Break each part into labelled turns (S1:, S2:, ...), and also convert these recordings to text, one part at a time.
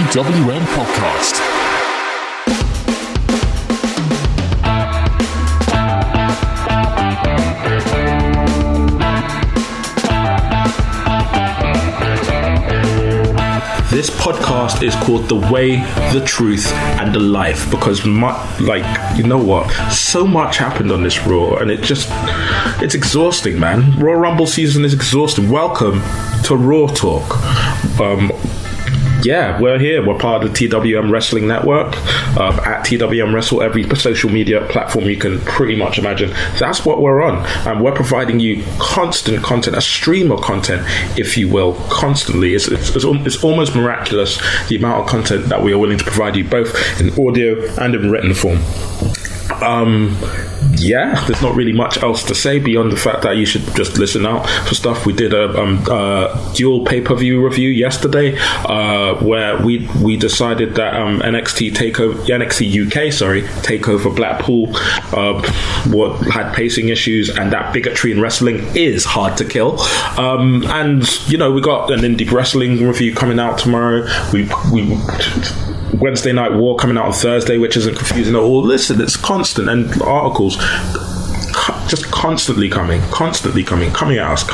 S1: TWM podcast.
S2: This podcast is called The Way, The Truth, and The Life because, you know what? So much happened on this Raw, and it's exhausting, man. Royal Rumble season is exhausting. Welcome to Raw Talk. Yeah, we're here. We're part of the TWM Wrestling Network, at TWM Wrestle, every social media platform you can pretty much imagine. That's what we're on. And we're providing you constant content, a stream of content, if you will, constantly. It's almost miraculous, the amount of content that we are willing to provide you, both in audio and in written form. Yeah, there's not really much else to say beyond the fact that you should just listen out for stuff. We did a dual pay-per-view review yesterday, where we decided that NXT UK takeover Blackpool had pacing issues, and that bigotry in wrestling is hard to kill. And you know, we got an indie wrestling review coming out tomorrow. We Wednesday Night War coming out on Thursday, which isn't confusing at all. Listen, it's constant, and articles just constantly coming at us.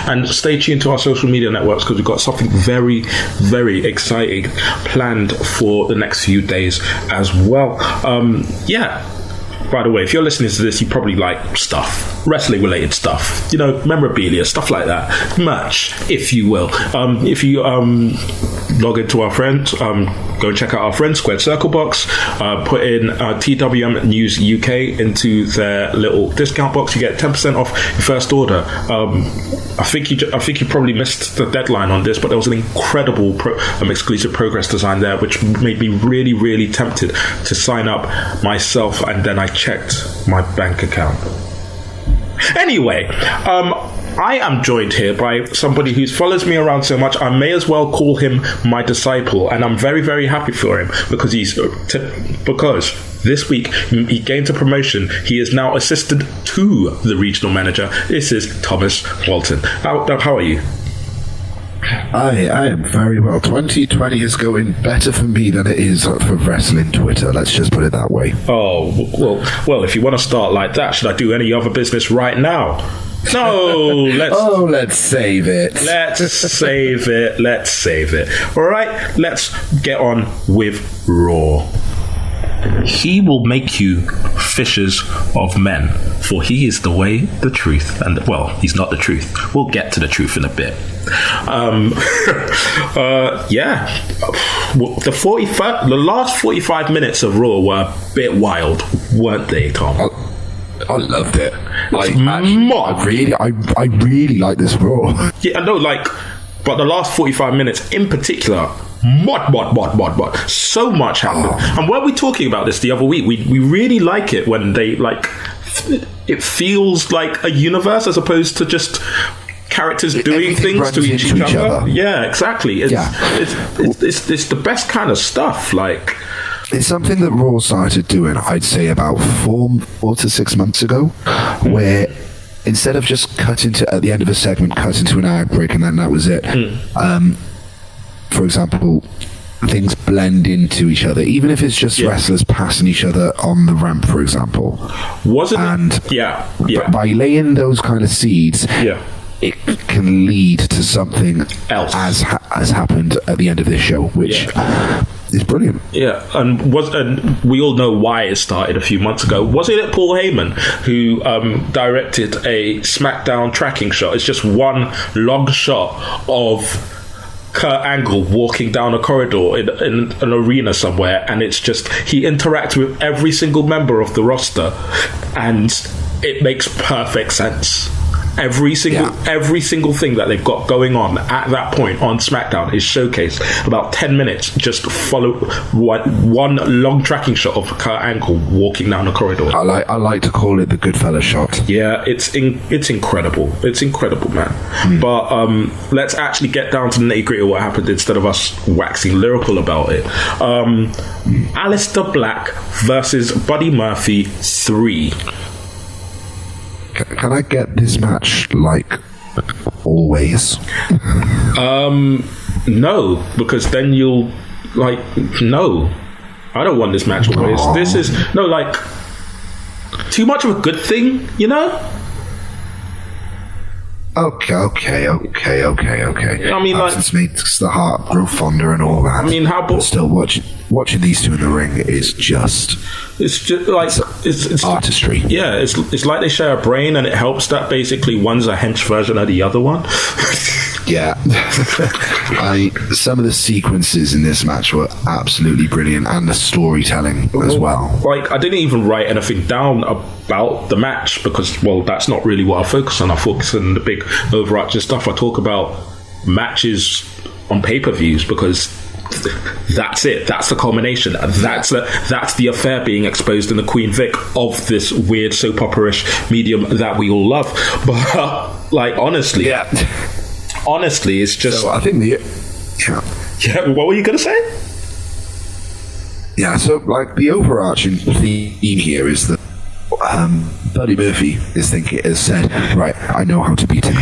S2: And stay tuned to our social media networks because we've got something very, very exciting planned for the next few days as well. By the way, if you're listening to this, you probably like stuff, wrestling-related stuff, you know, memorabilia, stuff like that, merch, if you will. If you log into our friends, go and check out our friends, Squared Circle Box, put in TWM News UK into their little discount box. You get 10% off your first order. I think you probably missed the deadline on this, but there was an incredible exclusive progress design there, which made me really, really tempted to sign up myself, and then I checked my bank account. Anyway, I am joined here by somebody who follows me around so much, I may as well call him my disciple, and I'm very, very happy for him because because this week he gained a promotion. He is now assistant to the regional manager. This is Thomas Walton. How are you?
S3: I am very well. 2020 is going better for me than it is for wrestling Twitter. Let's just put it that way.
S2: Oh, well, if you want to start like that, should I do any other business right now? No,
S3: let's save it.
S2: Let's save it. All right, let's get on with Raw. He will make you fishers of men, for he is the way, the truth, and he's not the truth. We'll get to the truth in a bit. The last 45 minutes of Raw were a bit wild, weren't they, Tom?
S3: I loved it. I really like this Raw.
S2: Yeah, I know, but the last 45 minutes in particular, so much happened. And when we talking about this the other week, we really like it when they it feels like a universe as opposed to just characters doing things to each other. Yeah, exactly. It's the best kind of stuff.
S3: It's something that Raw started doing, I'd say, about 4 to 6 months ago, where instead of just at the end of a segment, cut into an ad break and then that was it. For example, things blend into each other, even if it's just wrestlers passing each other on the ramp, for example. By laying those kind of seeds, it can lead to something else, as happened at the end of this show, which is brilliant.
S2: Yeah, and we all know why it started a few months ago. Wasn't it Paul Heyman who directed a SmackDown tracking shot? It's just one long shot of Kurt Angle walking down a corridor in an arena somewhere, and it's just he interacts with every single member of the roster, and it makes perfect sense. Every single thing that they've got going on at that point on SmackDown is showcased. About 10 minutes, just follow one long tracking shot of Kurt Angle walking down a corridor.
S3: I like to call it the Goodfella shot.
S2: Yeah, it's incredible. It's incredible, man. But let's actually get down to the nitty-gritty of what happened instead of us waxing lyrical about it. Aleister Black versus Buddy Murphy 3.
S3: Can I get this match like always?
S2: No, because then you'll no. I don't want this match always. This is too much of a good thing, you know?
S3: Okay.
S2: I mean,
S3: absence makes the heart grow fonder and all that.
S2: I mean,
S3: but still, watching these two in the ring is just...
S2: It's just like... It's
S3: artistry.
S2: Yeah, it's like they share a brain, and it helps that basically one's a hench version of the other one.
S3: Yeah. Some of the sequences in this match were absolutely brilliant, and the storytelling as well.
S2: Like, I didn't even write anything down about the match because, well, that's not really what I focus on. I focus on the big overarching stuff. I talk about matches on pay-per-views because that's it. That's the culmination. That's the affair being exposed in the Queen Vic of this weird soap opera-ish medium that we all love. But, like, honestly...
S3: Yeah.
S2: Honestly, it's just...
S3: So I think
S2: Yeah, what were you going to say?
S3: Yeah, so, like, the overarching theme here is that Buddy Murphy has said, right, I know how to beat him.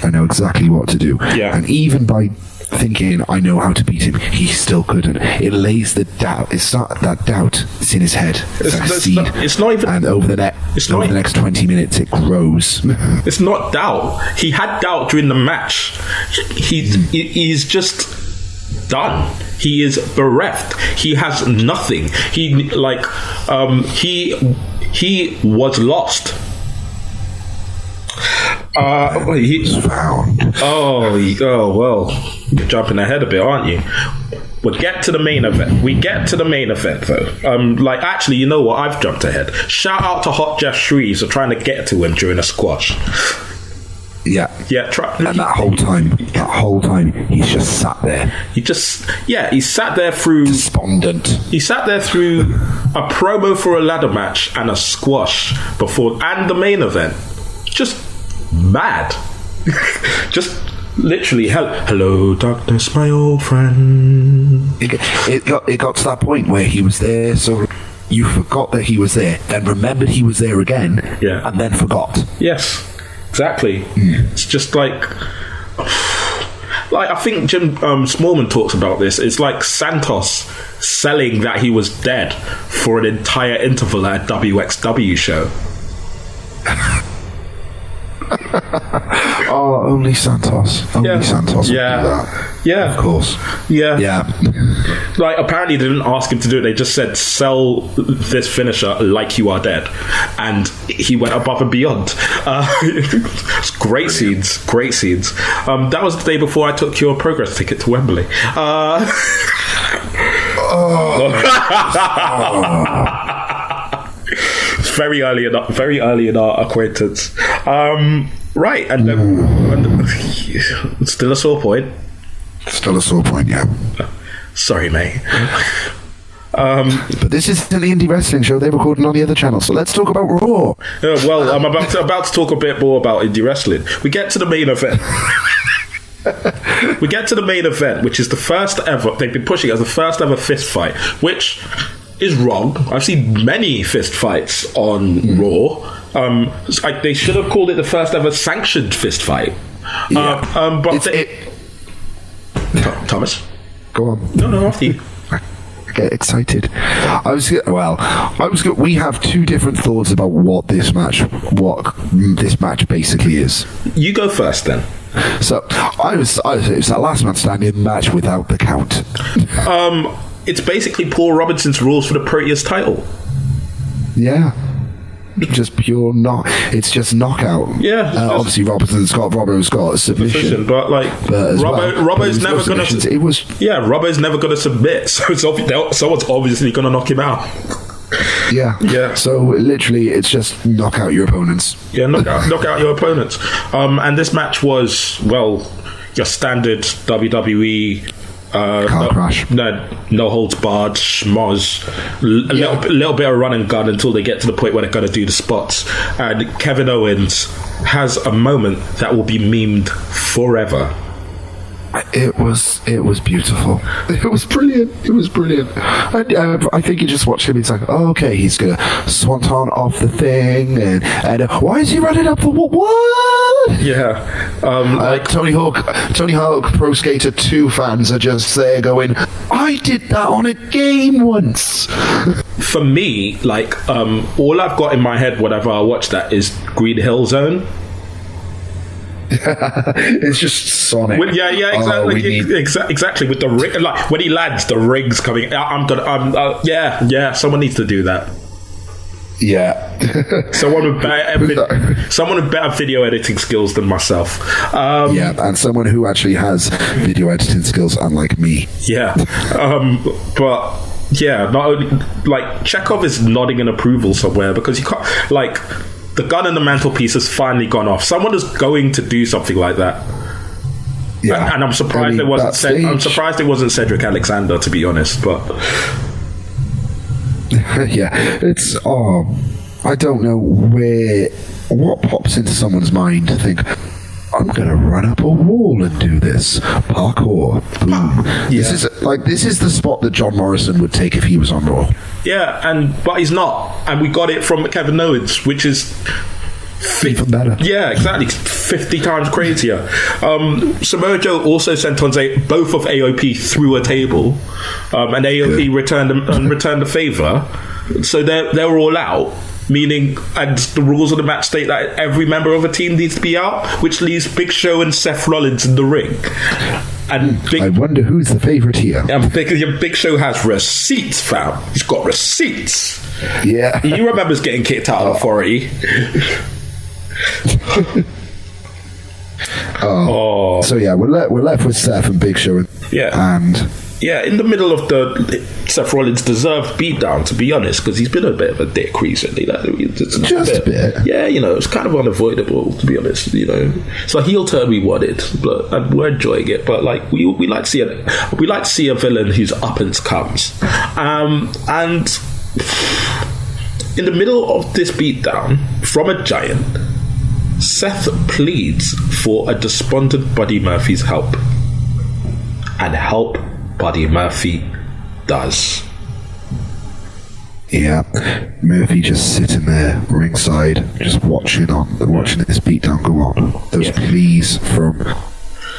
S3: I know exactly what to do.
S2: Yeah.
S3: And even by thinking, I know how to beat him, he still couldn't. It lays the doubt. It's not that doubt. It's in his head.
S2: It's not even...
S3: And over the next 20 minutes, it grows.
S2: It's not doubt. He had doubt during the match. He's just done. He is bereft. He has nothing. He was lost.
S3: He's found.
S2: Oh, well, you're jumping ahead a bit, aren't you? We'll get to the main event. We get to the main event, though. Actually, you know what? I've jumped ahead. Shout out to Hot Jeff Shreves for trying to get to him during a squash.
S3: Yeah. And that whole time, he's just sat there.
S2: He sat there through...
S3: Despondent.
S2: He sat there through a promo for a ladder match and a squash before, and the main event. Just mad. Just literally, hello, darkness, my old friend.
S3: It got to that point where he was there, so you forgot that he was there, then remembered he was there again, and then forgot.
S2: Yes, exactly. It's just like I think Jim Smallman talks about this. It's like Santos selling that he was dead for an entire interval at a WXW show.
S3: Oh, only Santos. Santos.
S2: Yeah.
S3: Would do that.
S2: Yeah.
S3: Of course.
S2: Yeah. Like, apparently they didn't ask him to do it. They just said, sell this finisher like you are dead. And he went above and beyond. It's great scenes. Great scenes. That was the day before I took your progress ticket to Wembley. Very early in our acquaintance. Right, and then still a sore point.
S3: Still a sore point, yeah.
S2: Sorry, mate.
S3: But this isn't the indie wrestling show. They're recording on the other channel, so let's talk about Raw.
S2: Well, I'm about to talk a bit more about indie wrestling. We get to the main event. Which is the first ever. They've been pushing it as the first ever fist fight, which is wrong. I've seen many fist fights on Raw. They should have called it the first ever sanctioned fist fight.
S3: Yeah.
S2: Thomas,
S3: go on.
S2: No, after you.
S3: I get excited. We have two different thoughts about what this match basically is.
S2: You go first, then.
S3: So it was that last man standing match without the count.
S2: It's basically Paul Robinson's rules for the Proteus title.
S3: Yeah. Just pure it's just knockout.
S2: Yeah.
S3: Obviously, Robbo's got a submission.
S2: But Robbo's never going to... Robbo's never going to submit. So someone's obviously going to knock him out.
S3: Yeah. So literally, it's just knock out your opponents.
S2: Yeah, knock out your opponents. And this match was, well, your standard WWE...
S3: car crash.
S2: No holds barred, schmoz, little bit of run and gun until they get to the point where they're going to do the spots. And Kevin Owens has a moment that will be memed forever.
S3: It was beautiful. It was brilliant. I think you just watch him. It's like, oh, okay, he's gonna swanton off the thing, and why is he running up the wall? What?
S2: Yeah.
S3: Tony Hawk Pro Skater 2 fans are just there going, I did that on a game once.
S2: For me, all I've got in my head whenever I watch that is Green Hill Zone.
S3: It's just Sonic.
S2: Exactly. Exactly. With the ring, when he lands, the rings coming. Someone needs to do that.
S3: Yeah.
S2: someone with better video editing skills than myself.
S3: And someone who actually has video editing skills, unlike me.
S2: Yeah. But yeah, not only Chekhov is nodding in approval somewhere, because you can't the gun in the mantelpiece has finally gone off. Someone is going to do something like that. Yeah. And I'm surprised it wasn't I'm surprised it wasn't Cedric Alexander, to be honest, but
S3: yeah, it's I don't know what pops into someone's mind to think, I'm gonna run up a wall and do this parkour. Boom. Yeah. This is the spot that John Morrison would take if he was on Raw.
S2: Yeah, but he's not, and we got it from Kevin Owens, which is
S3: even better.
S2: Yeah, exactly. 50 times crazier. Samoa Joe also sent on both of AOP through a table, and AOP returned the favor. So they were all out. Meaning, and the rules of the match state that every member of a team needs to be out, which leaves Big Show and Seth Rollins in the ring. And
S3: I wonder who's the favourite here.
S2: Big Show has receipts, fam. He's got receipts.
S3: Yeah.
S2: He remembers getting kicked out of Authority.
S3: So yeah, we're left with Seth and Big Show.
S2: Yeah, in the middle of the Seth Rollins' deserved beatdown, to be honest, because he's been a bit of a dick recently.
S3: Just a bit.
S2: Yeah, it's kind of unavoidable, to be honest. It's a heel turn we wanted, and we're enjoying it. But we like to see a villain whose up and comes. And in the middle of this beatdown from a giant, Seth pleads for a despondent Buddy Murphy's help, and help Buddy Murphy does. Yeah,
S3: Murphy just sitting there ringside, just watching this beatdown go on. Those pleas from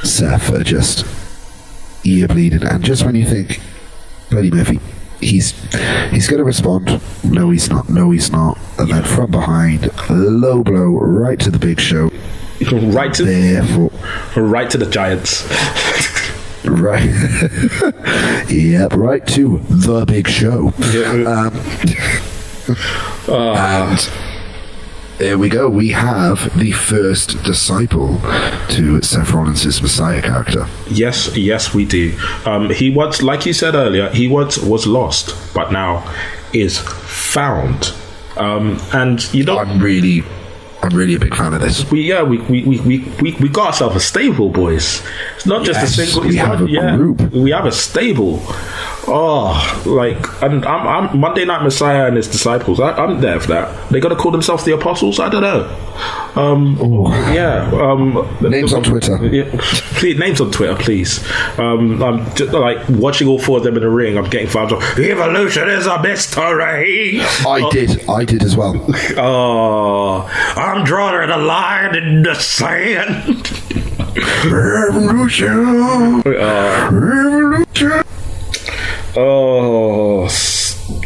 S3: Seth are just ear bleeding, and just when you think Buddy Murphy, he's going to respond, no he's not, and then from behind, a low blow right to the Big Show,
S2: right to the Giants.
S3: Right. Yep, right to the Big Show. And there we go. We have the first disciple to Seth Rollins' Messiah character.
S2: Yes, we do. He once, like you said earlier, he once was lost, but now is found. And you know,
S3: I'm really a big fan of this.
S2: We got ourselves a stable, boys. It's not just a single.
S3: We have a group.
S2: We have a stable. And I'm Monday Night Messiah and his disciples. I'm there for that. They got to call themselves the Apostles. I don't know.
S3: Names on Twitter.
S2: Please, names on Twitter, please. I'm just, watching all four of them in the ring. I'm getting vibes of evolution is a mystery.
S3: I did as well.
S2: I'm drawing a line in the sand.
S3: Revolution.
S2: Revolution.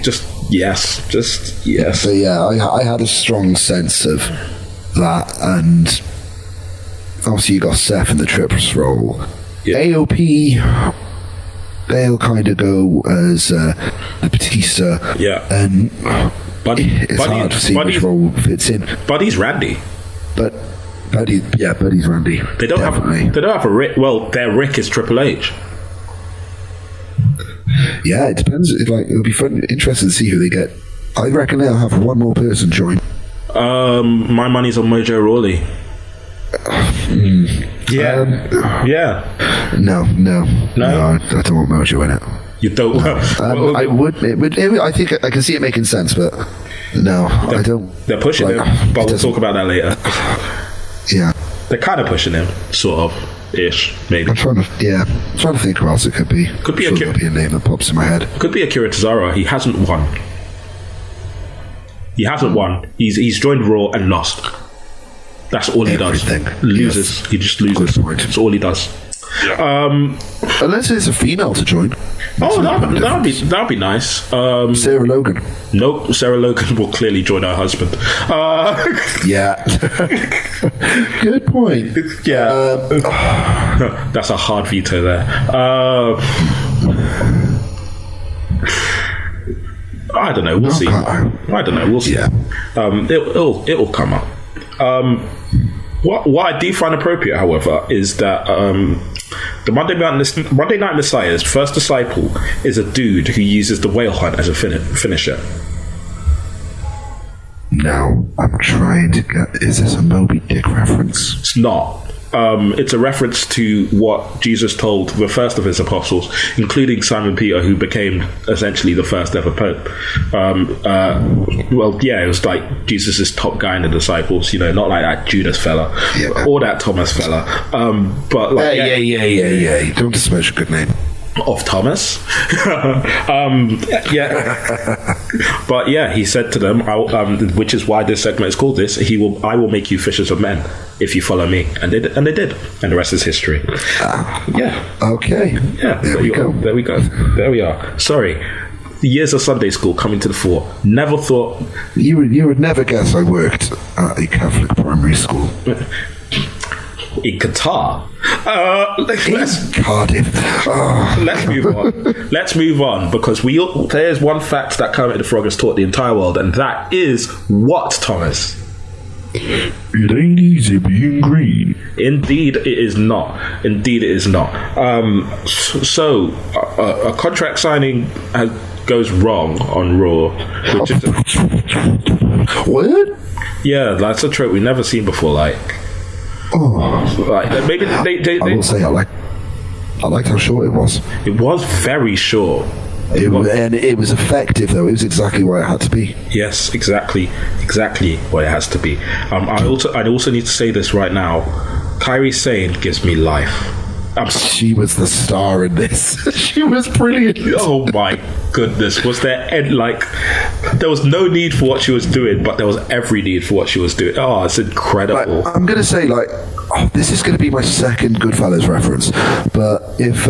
S2: Just yes.
S3: So yeah, I had a strong sense of that, and obviously you got Seth in the Trips role. Yeah. AOP, they'll kind of go as the Batista.
S2: Yeah.
S3: And it's hard to see which role fits in.
S2: Buddy's Randy.
S3: But Buddy's Randy.
S2: They don't have a Rick. Well, their Rick is Triple H.
S3: Yeah, it depends. It'll be fun, interesting to see who they get. I reckon they'll have one more person join.
S2: My money's on Mojo Rawley.
S3: No, I don't want Mojo in it.
S2: You don't?
S3: I would. I think I can see it making sense, but no, I don't.
S2: They're pushing him, but we'll talk about that later.
S3: Yeah,
S2: they're kind of pushing him, sort of. Ish, maybe.
S3: I'm trying to think who else it could be.
S2: Could be
S3: there'll be a name that pops in my head.
S2: Could be Akira Tozawa. He hasn't won. He's joined Raw and lost. That's all he
S3: everything.
S2: does. Loses.
S3: Yes.
S2: He just loses.
S3: Good point.
S2: That's all he does.
S3: Unless there's a female to join.
S2: That'd be nice.
S3: Sarah Logan.
S2: Nope, Sarah Logan will clearly join her husband.
S3: Yeah. Good point.
S2: Yeah. That's a hard veto there. I don't know. We'll see. I don't know. We'll see.
S3: Yeah.
S2: It'll come up. What I do find appropriate, however, is that the Monday Night Messiah's first disciple is a dude who uses the whale hunt as a finisher.
S3: Now, I'm trying to get... Is this a Moby Dick reference?
S2: It's not. It's a reference to what Jesus told the first of his apostles, including Simon Peter, who became essentially the first ever pope. It was like Jesus' top guy in the disciples, not like that Judas fella or that Thomas fella. But like,
S3: yeah. Don't dismiss a good name.
S2: Of Thomas. But yeah, he said to them, which is why this segment is called this, I will make you fishers of men if you follow me. And they did. And the rest is history. Yeah.
S3: Okay.
S2: Yeah.
S3: There we go.
S2: There we go. There we are. Sorry. The years of Sunday school coming to the fore. Never thought...
S3: You would never guess I worked at a Catholic primary school.
S2: In Qatar.
S3: Cardiff.
S2: Let's move on because there's one fact that Kermit the Frog has taught the entire world, and that is what, Thomas?
S3: It ain't easy being green.
S2: Indeed, it is not. A contract signing goes wrong on Raw.
S3: What?
S2: Yeah, that's a trope we've never seen before. Maybe they
S3: I will say I liked how short it was.
S2: It was very short.
S3: And it was effective, though. It was exactly what it had to be.
S2: Yes, exactly what it has to be. I also need to say this right now. Kairi Sane gives me life.
S3: She was the star in this. She was brilliant.
S2: Oh my goodness! Was there there was no need for what she was doing, but there was every need for what she was doing. Oh, it's incredible.
S3: I'm gonna say this is gonna be my second Goodfellas reference, but if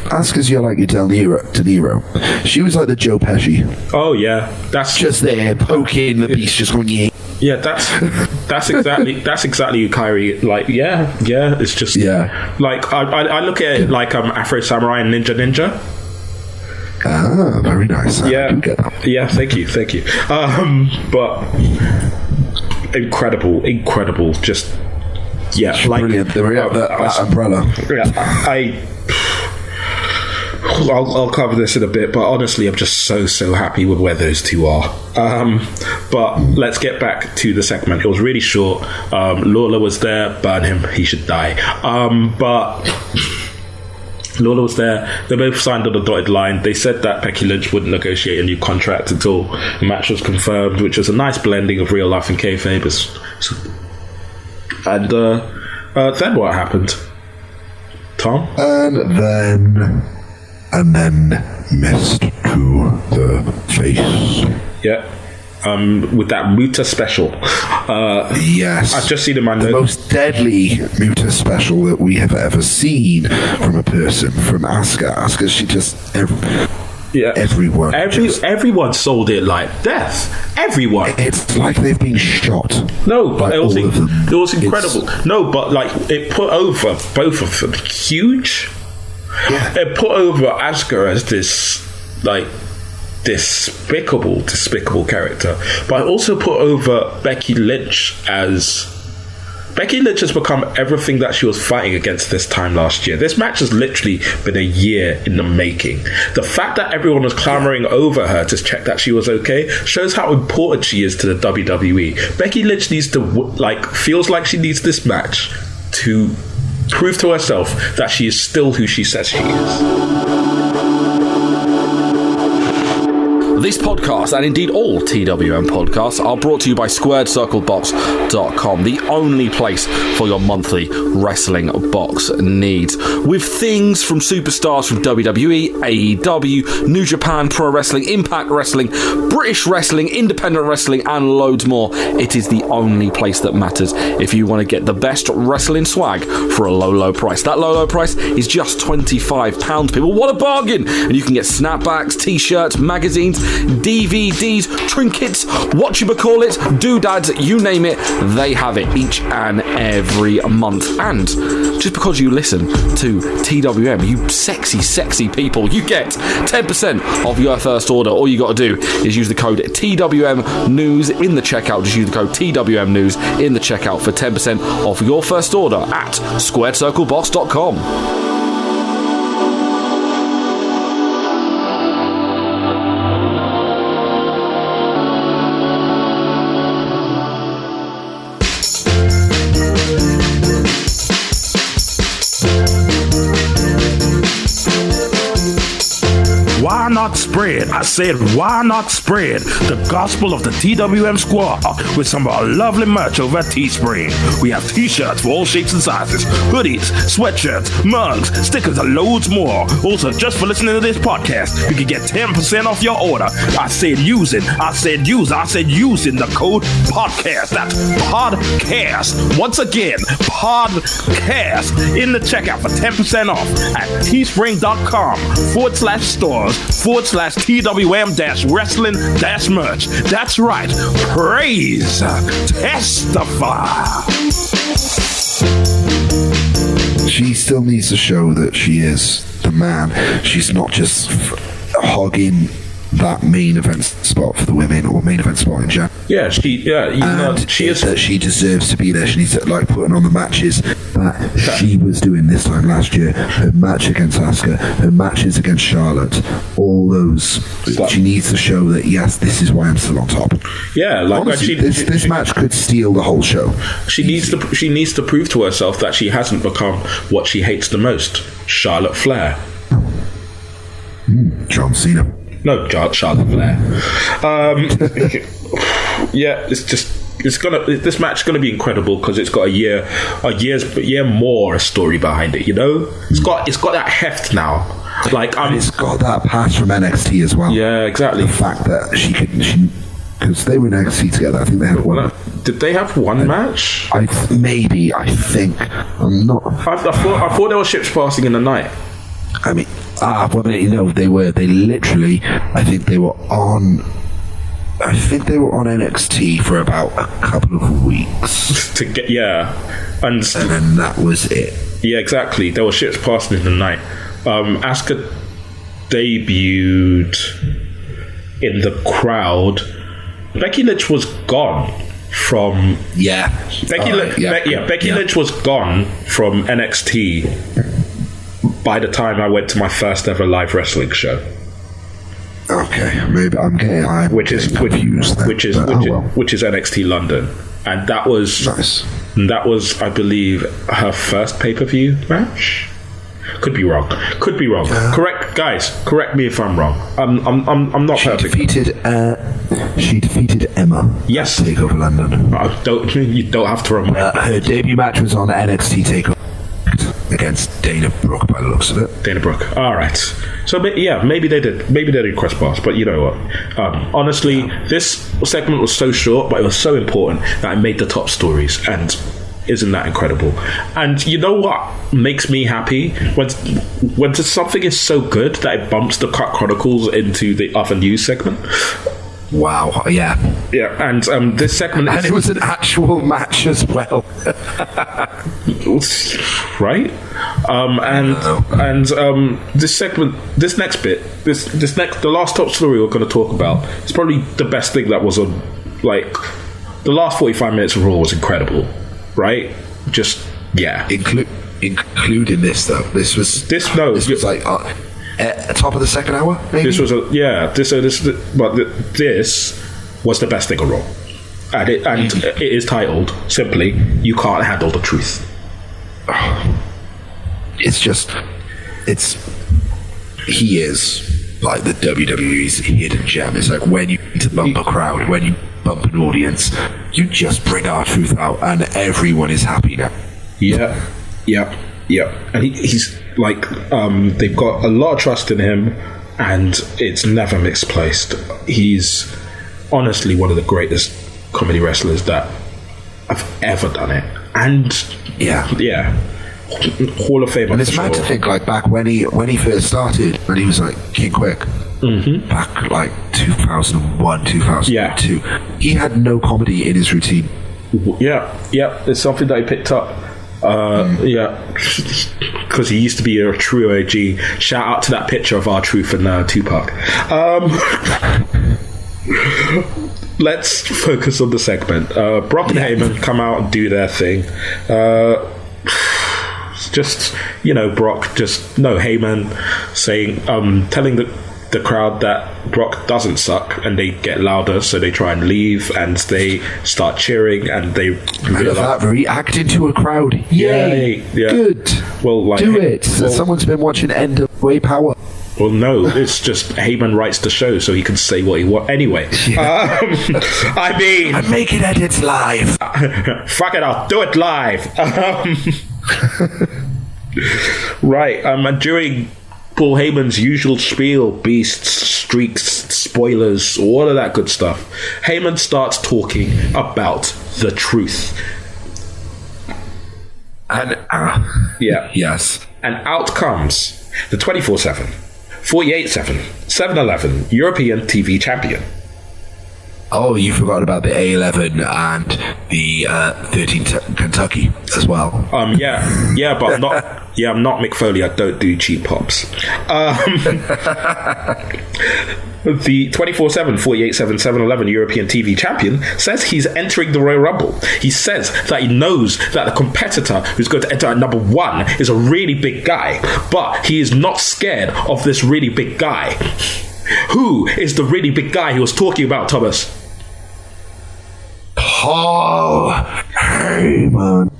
S3: Asuka's your De Niro, she was like the Joe Pesci.
S2: Oh yeah, that's
S3: just there poking the beast, just going yeah.
S2: Yeah, that's exactly who Kairi it's just I look at it like Afro Samurai and Ninja.
S3: Ah, very nice.
S2: Yeah, thank you. But incredible, just
S3: brilliant. That umbrella.
S2: Yeah, I'll cover this in a bit, but honestly, I'm just so happy with where those two are. But let's get back to the segment. It was really short. Lawler was there. Burn him. He should die. But Lawler was there. They both signed on the dotted line. They said that Becky Lynch wouldn't negotiate a new contract until the match was confirmed, which was a nice blending of real life and kayfabe. And then what happened, Tom?
S3: And then missed to the face.
S2: Yeah. With that Muta special.
S3: Yes.
S2: I've just seen the
S3: most deadly Muta special that we have ever seen from a person, from Asuka. Asuka, she just...
S2: Everyone sold it like death. Everyone.
S3: It's like they've been shot.
S2: No, but it was incredible. No, but it put over both of them huge. Yeah. It put over Asuka as this despicable character, but I also put over Becky Lynch as... Becky Lynch has become everything that she was fighting against this time last year. This match has literally been a year in the making. The fact that everyone was clamoring over her to check that she was okay shows how important she is to the WWE. Becky Lynch needs to, feels like she needs this match to prove to herself that she is still who she says she is.
S1: This podcast, and indeed all TWM podcasts, are brought to you by SquaredCircleBox.com, the only place for your monthly wrestling box needs. With things from superstars from WWE, AEW, New Japan Pro Wrestling, Impact Wrestling, British Wrestling, Independent Wrestling, and loads more. It is the only place that matters if you want to get the best wrestling swag for a low price. That low price is just £25, people. What a bargain! And you can get snapbacks, t-shirts, magazines, DVDs, trinkets, whatchamacallit, doodads, you name it, they have it each and every month. And just because you listen to TWM, you sexy people, you get 10% off your first order. All you got to do is use the code TWM News in the checkout. Just use the code TWM News in the checkout for 10% off your first order at SquaredCircleBox.com.
S2: Why not spread? I said, why not spread the gospel of the TWM squad with some of our lovely merch over at Teespring? We have t-shirts for all shapes and sizes, hoodies, sweatshirts, mugs, stickers, and loads more. Also, just for listening to this podcast, you can get 10% off your order. I said using the code podcast. That's podcast. Once again, podcast in the checkout for 10% off at teespring.com/stores/TWM-wrestling-merch. That's right. Praise. Testify.
S3: She still needs to show that she is the man. She's not just hogging that main event spot for the women or main event spot in general.
S2: Yeah, she is.
S3: That she deserves to be there. She needs to putting on the matches that she was doing this time last year. Her match against Asuka, her matches against Charlotte, all those. She needs to show that yes, this is why I'm still on top.
S2: Yeah,
S3: honestly, this match could steal the whole show.
S2: She needs to prove to herself that she hasn't become what she hates the most, Charlotte Flair.
S3: John Cena.
S2: No, Charlotte Flair. Yeah, this match is gonna be incredible because it's got a year more a story behind it. You know, it's got that heft now.
S3: And it's got that pass from NXT as well.
S2: Yeah, exactly.
S3: The fact that she because they were in NXT together. I think they had one.
S2: Did they have one match?
S3: I think. I'm not.
S2: I thought there were ships passing in the night.
S3: I mean, they literally, I think they were on NXT for about a couple of weeks.
S2: And
S3: then that was it.
S2: Yeah, exactly. There were ships passing in the night. Asuka debuted in the crowd. Becky Lynch was gone from Becky Lynch was gone from NXT by the time I went to my first ever live wrestling show.
S3: Okay, maybe I'm
S2: which is NXT London, and that was
S3: nice.
S2: That was, I believe, her first pay-per-view match. Could be wrong. Correct me if I'm wrong. I'm not perfect.
S3: She defeated Emma.
S2: Yes.
S3: At Takeover London.
S2: You don't have to remind.
S3: Her debut match was on NXT Takeover against Dana Brooke, by the looks of it.
S2: Dana Brooke. All right. So maybe they did. Maybe they did cross paths. But you know what? Honestly, this segment was so short, but it was so important that it made the top stories. And isn't that incredible? And you know what makes me happy when something is so good that it bumps the Cut Chronicles into the other news segment.
S3: Wow, yeah.
S2: Yeah, and this segment...
S3: And it was an actual match as well.
S2: Right? This segment, the last top story we're going to talk about, is probably the best thing that was on, the last 45 minutes of Raw was incredible, right? Just, yeah.
S3: Including this, though. This was like... top of the second hour, maybe?
S2: This was this was the best thing on Raw, and it is titled simply "You Can't Handle the Truth."
S3: He is like the WWE's hidden gem. It's like when you need to bump a crowd, when you bump an audience, you just bring R-Truth out and everyone is happy now.
S2: Yeah. And he's like, they've got a lot of trust in him, and it's never misplaced. He's honestly one of the greatest comedy wrestlers that have ever done it. And yeah, Hall of Fame.
S3: And it's mad to think, like, back when he first started, when he was like King Quick, back like 2001, 2002, he had no comedy in his routine.
S2: Yeah, it's something that he picked up. Because he used to be a true OG. Shout out to that picture of R-Truth and Tupac. Let's focus on the segment. Brock and Heyman come out and do their thing. Heyman saying, telling the crowd that Brock doesn't suck, and they get louder, so they try and leave, and they start cheering, and they
S3: reacting to a crowd. Yay!
S2: Yeah.
S3: Good.
S2: Well, like,
S3: do it. Someone's been watching NWA Power.
S2: Well, no, it's just Heyman writes the show so he can say what he wants. Anyway, I mean,
S3: and make it edits live.
S2: Fuck it, I'll do it live. Right, and during Paul Heyman's usual spiel, beasts, streaks, spoilers, all of that good stuff, Heyman starts talking about the truth.
S3: And yes.
S2: And out comes the 24/7, 48/7, 7-Eleven European TV champion.
S3: Oh, you forgot about the A11 and the 13 Kentucky as well.
S2: But I'm not Mick Foley. I don't do cheap pops. The 24/7, 48/7, 7-Eleven European TV champion says he's entering the Royal Rumble. He says that he knows that the competitor who's going to enter at number 1 is a really big guy, but he is not scared of this really big guy. Who is the really big guy he was talking about, Thomas?
S3: Paul Heyman.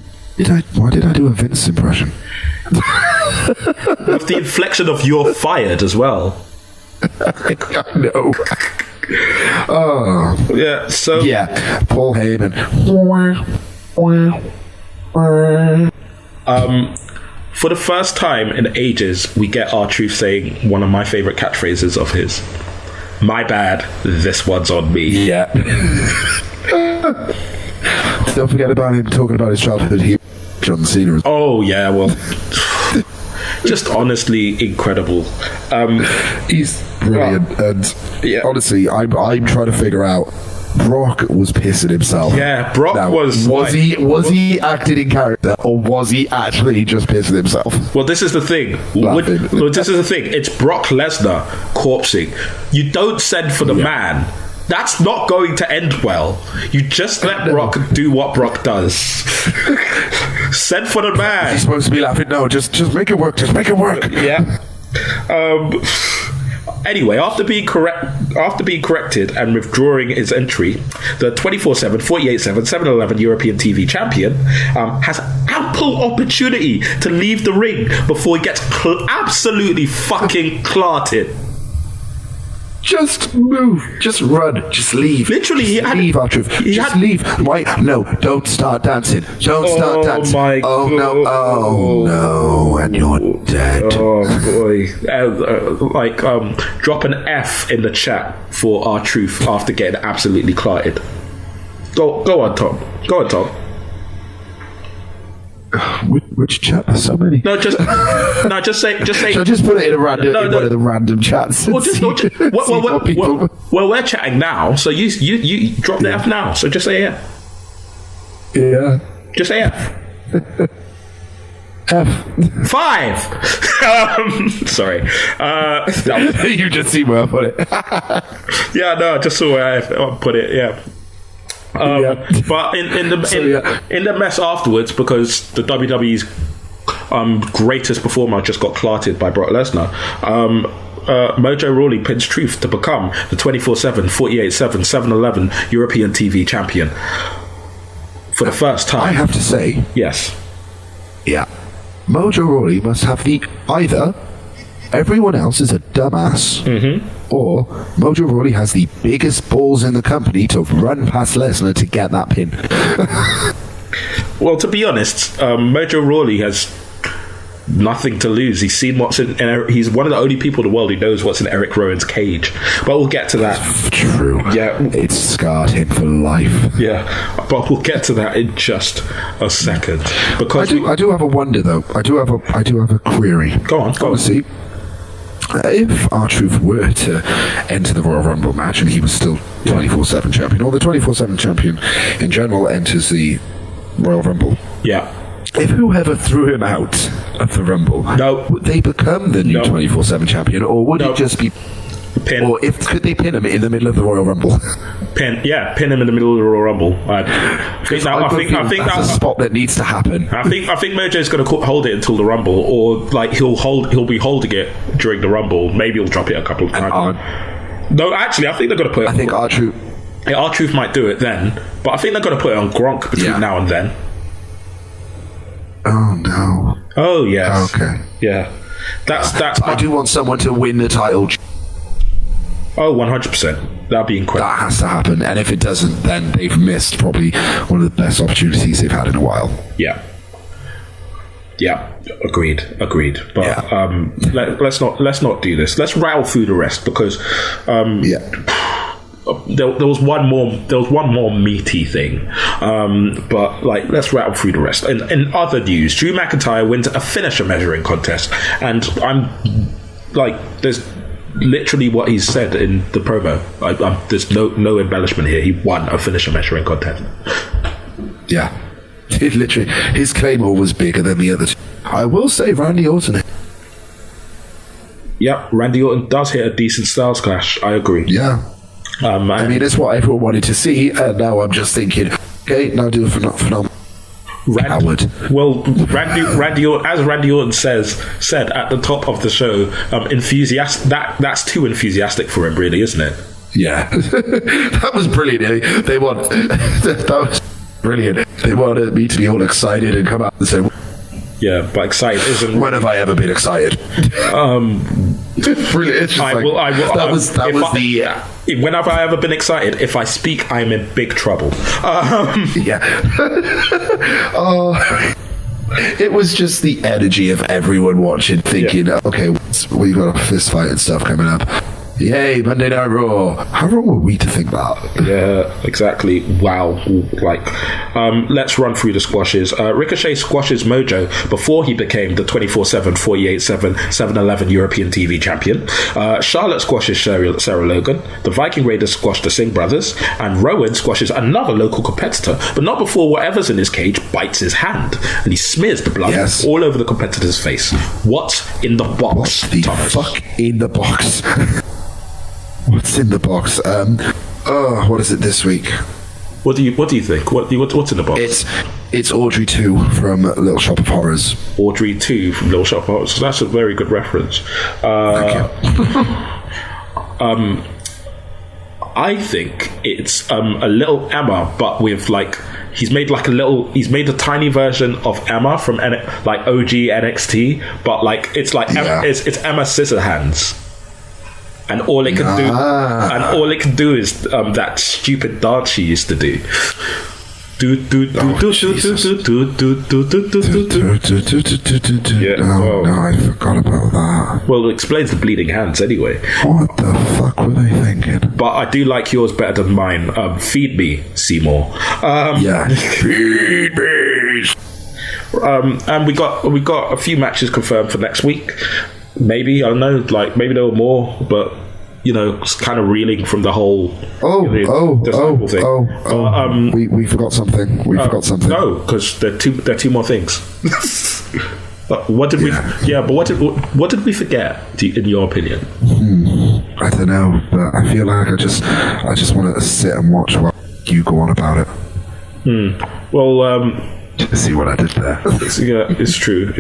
S3: Why did I do a Vince impression?
S2: With the inflection of "you're fired" as well.
S3: I know. Oh.
S2: Yeah, so...
S3: Yeah, Paul Heyman.
S2: For the first time in ages, we get R-Truth saying one of my favourite catchphrases of his. My bad, this one's on me.
S3: Yeah. Don't forget about him talking about his childhood hero, John Cena.
S2: Oh, yeah, well... just honestly incredible.
S3: He's brilliant, and honestly, I'm trying to figure out. Brock was pissing himself.
S2: Yeah, Brock was
S3: he acting in character, or was he actually just pissing himself?
S2: Well, this is the thing. It's Brock Lesnar corpsing. You don't send for the man. That's not going to end well. You just let Brock do what Brock does. Send for the man.
S3: He's supposed to be laughing. No, just make it work. Just make it work.
S2: Yeah. Anyway, after being corrected and withdrawing his entry, the 24/7, 48/7, 7-Eleven European TV champion has ample opportunity to leave the ring before he gets absolutely fucking clarted.
S3: Just move. Just run. Just leave.
S2: Literally,
S3: leave, R-Truth. Just leave. Why? No, don't start dancing. Don't start dancing. No. Oh, no. And you're dead.
S2: Oh, boy. Drop an F in the chat for R-Truth after getting absolutely clarted. Go on, Tom.
S3: Which chat? There's so many.
S2: Just say.
S3: So just put it in one of the random chats.
S2: Well, we're chatting now, so you drop the F now. So just say yeah.
S3: Yeah.
S2: Just say F.
S3: F.
S2: 5. Sorry.
S3: You just see where I put it.
S2: Yeah, no, just saw where I put it. Yeah. But in the mess afterwards, because the WWE's greatest performer just got clarted by Brock Lesnar, Mojo Rawley pins Truth to become the 24/7, 48/7, 7-Eleven European TV champion for the first time.
S3: I have to say,
S2: yes,
S3: yeah, Mojo Rawley must have either everyone else is a dumbass, or Mojo Rawley has the biggest balls in the company to run past Lesnar to get that pin.
S2: Well, to be honest, Mojo Rawley has nothing to lose. He's seen what's in he's one of the only people in the world who knows what's in Eric Rowan's cage. But we'll get to that.
S3: True.
S2: Yeah.
S3: It's scarred him for life.
S2: Yeah. But we'll get to that in just a second. Because
S3: I do have a wonder though. I do have a query.
S2: Go on.
S3: Honestly, if R-Truth were to enter the Royal Rumble match and he was still 24/7 champion, or the 24/7 champion in general enters the Royal Rumble.
S2: Yeah.
S3: If whoever threw him out of the Rumble, would they become the new 24/7 champion, or would it just be
S2: pin?
S3: Or could they pin him in the middle of the Royal Rumble?
S2: Pin him in the middle of the Royal Rumble. I think that's
S3: a spot that needs to happen.
S2: I think Mojo's going to hold it until the Rumble, or like he'll be holding it during the Rumble. Maybe he'll drop it a couple of times. No, actually, I think they're going to put it.
S3: I think R-Truth.
S2: R-Truth might do it then, but I think they're going to put it on Gronk between now and then.
S3: Oh no.
S2: Oh yes.
S3: Okay.
S2: Yeah. That's.
S3: I do want someone to win the title.
S2: Oh, 100%. That'd be incredible.
S3: That has to happen, and if it doesn't, then they've missed probably one of the best opportunities they've had in a while.
S2: Yeah. Yeah. Agreed. But let's not do this. Let's rattle through the rest because there was one more meaty thing, but like let's rattle through the rest. In other news, Drew McIntyre wins a finisher measuring contest, and I'm like, there's literally what he said in the promo. There's no embellishment here. He won a finisher measuring contest.
S3: Yeah, it literally, his claymore was bigger than the other two. I will say Randy Orton.
S2: Yep, Randy Orton does hit a decent Styles Clash. I agree.
S3: Yeah. I mean, it's what everyone wanted to see, and now I'm just thinking, okay, now do it for phenomenal.
S2: Well, Randy Orton, as Randy Orton said at the top of the show, that's too enthusiastic for him, really, isn't it?
S3: Yeah, that was brilliant. That was brilliant. They wanted me to be all excited and come out and say,
S2: yeah, but excited isn't.
S3: When have I ever been excited? Brilliant. It's just
S2: when have I ever been excited? If I speak, I'm in big trouble.
S3: Yeah. It was just the energy of everyone watching, thinking, okay, we got a fist fight and stuff coming up. Yay, Monday Night Raw. How wrong were we to think that?
S2: Yeah, exactly. Wow. Like, let's run through the squashes. Ricochet squashes Mojo before he became the 24/7, 48/7, 7-Eleven European TV champion. Charlotte squashes Sarah Logan. The Viking Raiders squash the Singh brothers. And Rowan squashes another local competitor, but not before whatever's in his cage bites his hand. And he smears the blood all over the competitor's face. What's in the box,
S3: What the fuck in the box? What's in the box? What is it this week?
S2: What do you think? What's in the box?
S3: It's Audrey 2 from Little Shop of Horrors.
S2: Audrey 2 from Little Shop of Horrors. That's a very good reference. Thank you. I think it's a little Emma, but with like he's made a tiny version of Emma from like OG NXT, but like it's like it's Emma Scissorhands. And all it can do is that stupid dance she used to do.
S3: No, I forgot about that.
S2: Well, it explains the bleeding hands anyway.
S3: What the fuck were they thinking?
S2: But I do like yours better than mine. Feed me, Seymour.
S3: Feed me.
S2: And we got a few matches confirmed for next week. Maybe, I don't know, like maybe there were more, but you know, it's kind of reeling from the whole thing.
S3: We forgot something. We forgot something.
S2: No, because there are two more things. What did we? Yeah, but what did we forget? In your opinion?
S3: I don't know, but I feel like I just want to sit and watch while you go on about it.
S2: Well,
S3: see what I did there.
S2: Yeah, it's true.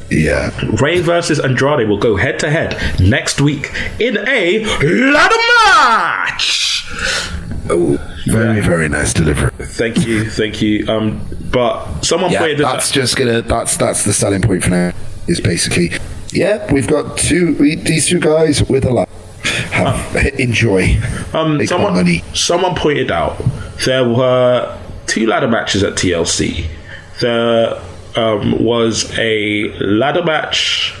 S2: Rey versus Andrade will go head to head next week in a ladder match.
S3: Oh, very nice delivery.
S2: Thank you. But someone played
S3: that's the selling point for now. Is basically Yeah, we've got these two guys with a lot. Enjoy.
S2: Someone pointed out there were 2 ladder matches at TLC. There was a ladder match.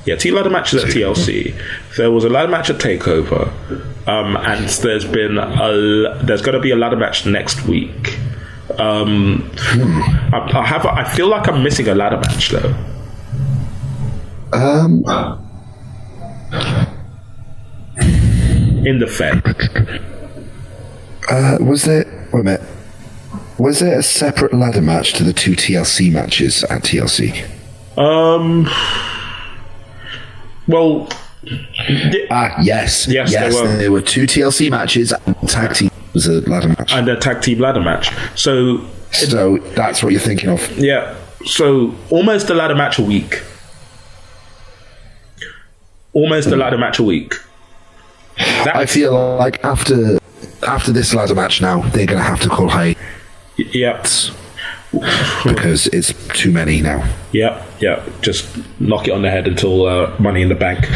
S2: Yeah, 2 ladder matches at TLC. There was a ladder match at Takeover, and there's going to be a ladder match next week. I feel like I'm missing a ladder match though. In the Fed.
S3: Was there a separate ladder match to the 2 TLC matches at TLC?
S2: Well,
S3: yes, there were 2 TLC matches. Tag team was a ladder match,
S2: and a tag team ladder match. So
S3: that's what you're thinking of.
S2: Yeah. So almost a ladder match a week.
S3: I feel like after this ladder match now, they're going to have to call high.
S2: Yep.
S3: Because it's too many now.
S2: Yep. Just knock it on the head until Money in the Bank.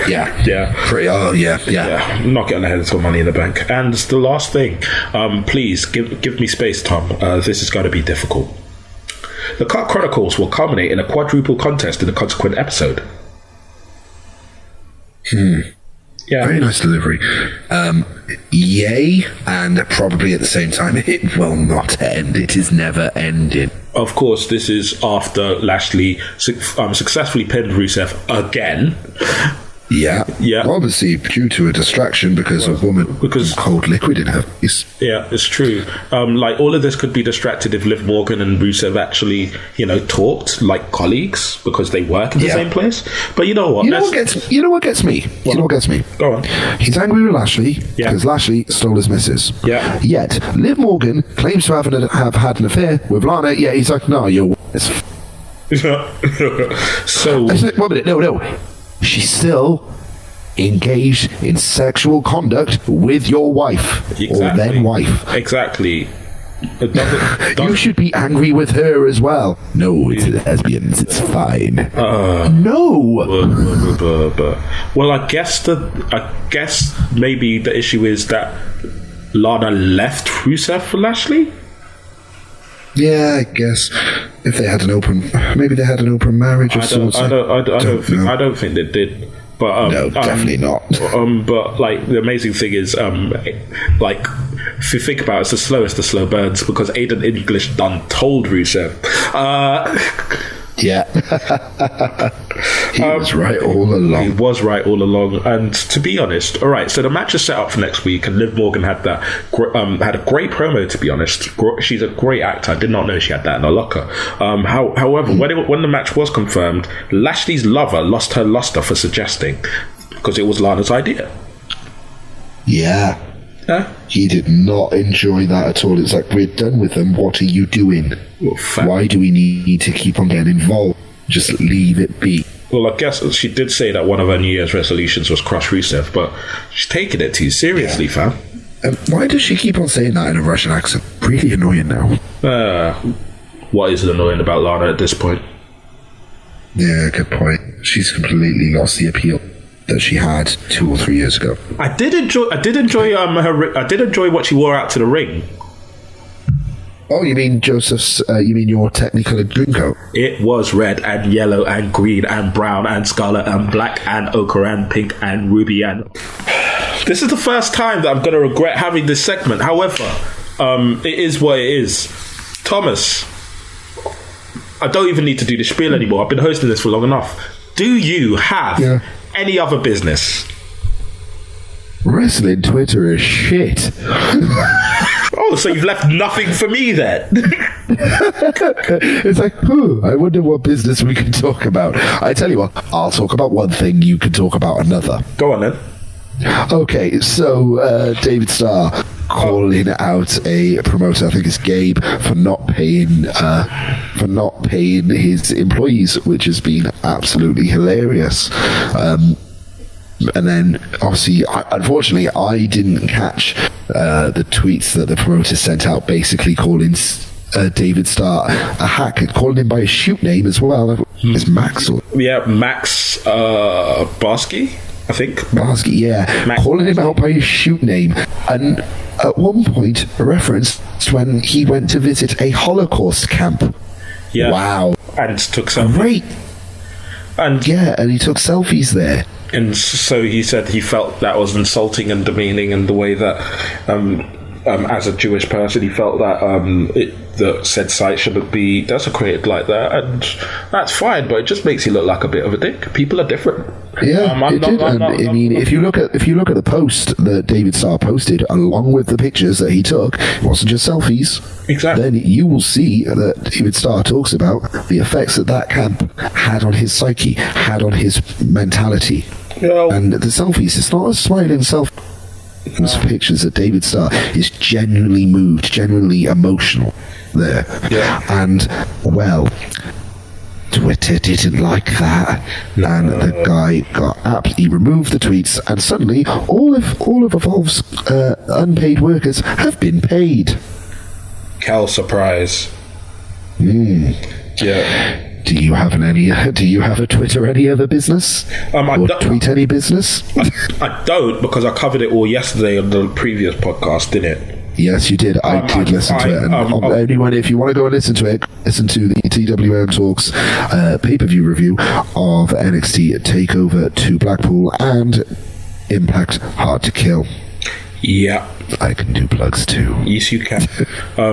S3: Yeah.
S2: Yeah. Knock it on the head until Money in the Bank. And the last thing, please give me space, Tom. This is going to be difficult. The Cut Chronicles will culminate in a quadruple contest in the consequent episode. Yeah.
S3: Very nice delivery. Yay, and probably at the same time, it will not end. It is never ending.
S2: Of course, this is after Lashley successfully pinned Rusev again.
S3: Yeah. Obviously, due to a distraction because a woman with cold liquid in her face.
S2: Yeah, it's true. Like all of this could be distracted if Liv Morgan and Rusev actually, talked like colleagues because they work in the same place. But you know what?
S3: You know what gets me?
S2: Go on.
S3: He's angry with Lashley because Lashley stole his missus.
S2: Yeah.
S3: Yet Liv Morgan claims to have had an affair with Lana. Yeah, he's like, no, you're.
S2: So.
S3: Like, 1 minute, no. She's still engaged in sexual conduct with your wife or then wife.
S2: Exactly.
S3: You should be angry with her as well. No, it's lesbians. It's fine. No.
S2: Well, I guess maybe the issue is that Lana left Rusev for Lashley.
S3: Yeah, I guess if they had an open marriage of sorts.
S2: I don't think they did. But
S3: no, definitely not.
S2: But like the amazing thing is, like if you think about it, it's the slowest of slow burns because Aiden English done told Rusev.
S3: Yeah. He was right all along.
S2: He was right all along. And to be honest, all right, so the match is set up for next week, and Liv Morgan had that had a great promo, to be honest. She's a great actor. I did not know she had that in her locker. However, when the match was confirmed, Lashley's lover lost her luster for suggesting, because it was Lana's idea.
S3: Yeah. He did not enjoy that at all. It's like, we're done with them. What are you doing? Why do we need to keep on getting involved? Just leave it be.
S2: Well, I guess she did say that one of her New Year's resolutions was crush Rusev, but she's taking it too seriously, fam.
S3: Why does she keep on saying that in a Russian accent? Really annoying now.
S2: What is annoying about Lana at this point?
S3: Yeah, good point. She's completely lost the appeal that she had 2 or 3 years ago.
S2: I did enjoy what she wore out to the ring.
S3: Oh, you mean Joseph's? You mean your Technicolor green coat?
S2: It was red and yellow and green and brown and scarlet and black and ochre and pink and ruby and. This is the first time that I'm going to regret having this segment. However, it is what it is. Thomas, I don't even need to do the spiel anymore. I've been hosting this for long enough. Do you have any other business?
S3: Wrestling Twitter is shit.
S2: Oh, so you've left nothing for me then?
S3: It's like, I wonder what business we can talk about. I tell you what, I'll talk about one thing, you can talk about another.
S2: Go on then.
S3: Okay, so David Starr calling out a promoter, I think it's Gabe, for not paying his employees, which has been absolutely hilarious. And then, obviously, unfortunately, I didn't catch the tweets that the promoter sent out, basically calling David Starr a hack, calling him by his shoot name as well. It's Max or
S2: Max Barsky, I think.
S3: Barsky, yeah.
S2: Max
S3: Calling him out by his shoot name. And at one point, referenced when he went to visit a Holocaust camp.
S2: Yeah.
S3: Wow.
S2: And took some.
S3: Great.
S2: And
S3: and he took selfies there.
S2: And so he said he felt that was insulting and demeaning, and the way that, as a Jewish person, he felt that that said site shouldn't be desecrated like that, and that's fine, but it just makes you look like a bit of a dick. People are different.
S3: Yeah, it did. I mean, if you look at the post that David Starr posted, along with the pictures that he took, it wasn't just selfies.
S2: Exactly.
S3: Then you will see that David Starr talks about the effects that camp had on his psyche, had on his mentality. And the selfies, it's not a smiling selfie. Those pictures that David Starr is genuinely moved, genuinely emotional there.
S2: Yeah.
S3: And, well, Twitter didn't like that. And the guy he removed the tweets, and suddenly all of Evolve's unpaid workers have been paid.
S2: Cal surprise. Yeah.
S3: Do you have a Twitter any other business? Or tweet any business?
S2: I don't, because I covered it all yesterday on the previous podcast, didn't it?
S3: Yes, you did. I did listen to it. And anyone, if you want to go and listen to it, listen to the TWM Talks pay-per-view review of NXT TakeOver to Blackpool and Impact Hard to Kill.
S2: Yeah.
S3: I can do plugs too.
S2: Yes, you can.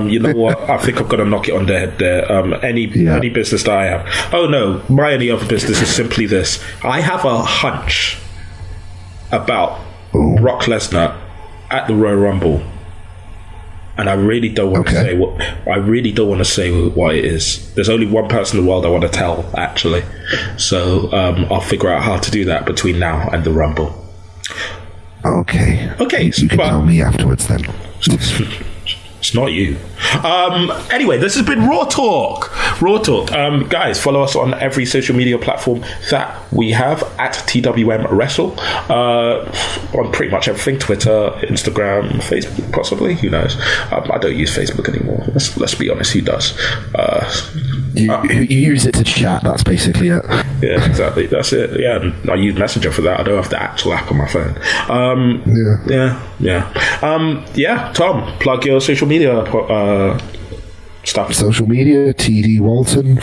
S2: You know what? I think I'm going to knock it on the head there. Any business that I have. Oh, no. My only other business is simply this. I have a hunch about Brock Lesnar at the Royal Rumble. And I really don't want to say what. I really don't want to say what it is. There's only one person in the world I want to tell, actually. So I'll figure out how to do that between now and the Rumble.
S3: Okay. You can tell me afterwards then.
S2: It's not you. Anyway, this has been Raw Talk. Guys, follow us on every social media platform that we have at TWM Wrestle. On pretty much everything: Twitter, Instagram, Facebook, possibly. Who knows? I don't use Facebook anymore. Let's be honest. Who does?
S3: You use it to chat. That's basically it.
S2: Yeah, exactly. That's it. Yeah, and I use Messenger for that. I don't have the actual app on my phone. Yeah. Tom, plug your social media stuff.
S3: Social media, TD Walton,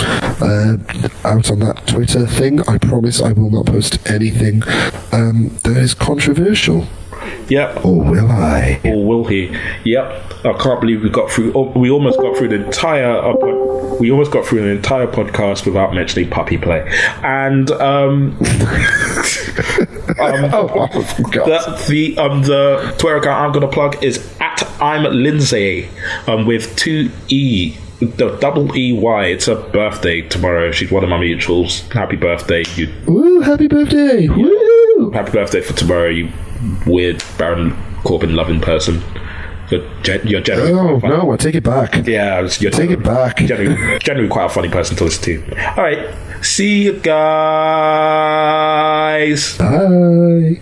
S3: out on that Twitter thing. I promise I will not post anything that is controversial.
S2: Yep.
S3: Or will I?
S2: Or will he? Yep. I can't believe we got through. We almost got through the entire. We almost got through an entire podcast without mentioning puppy play. And the Twitter account I'm going to plug is at I'm Lindsay, with 2 E. The double EY. It's her birthday tomorrow. She's one of my mutuals. Happy birthday, you!
S3: Woo! Happy birthday! Woo!
S2: Happy birthday for tomorrow, you weird Baron Corbin loving person. You're generally.
S3: Oh no! I take it back.
S2: Yeah,
S3: take it back.
S2: Generally quite a funny person to listen to. All right, see you guys.
S3: Bye.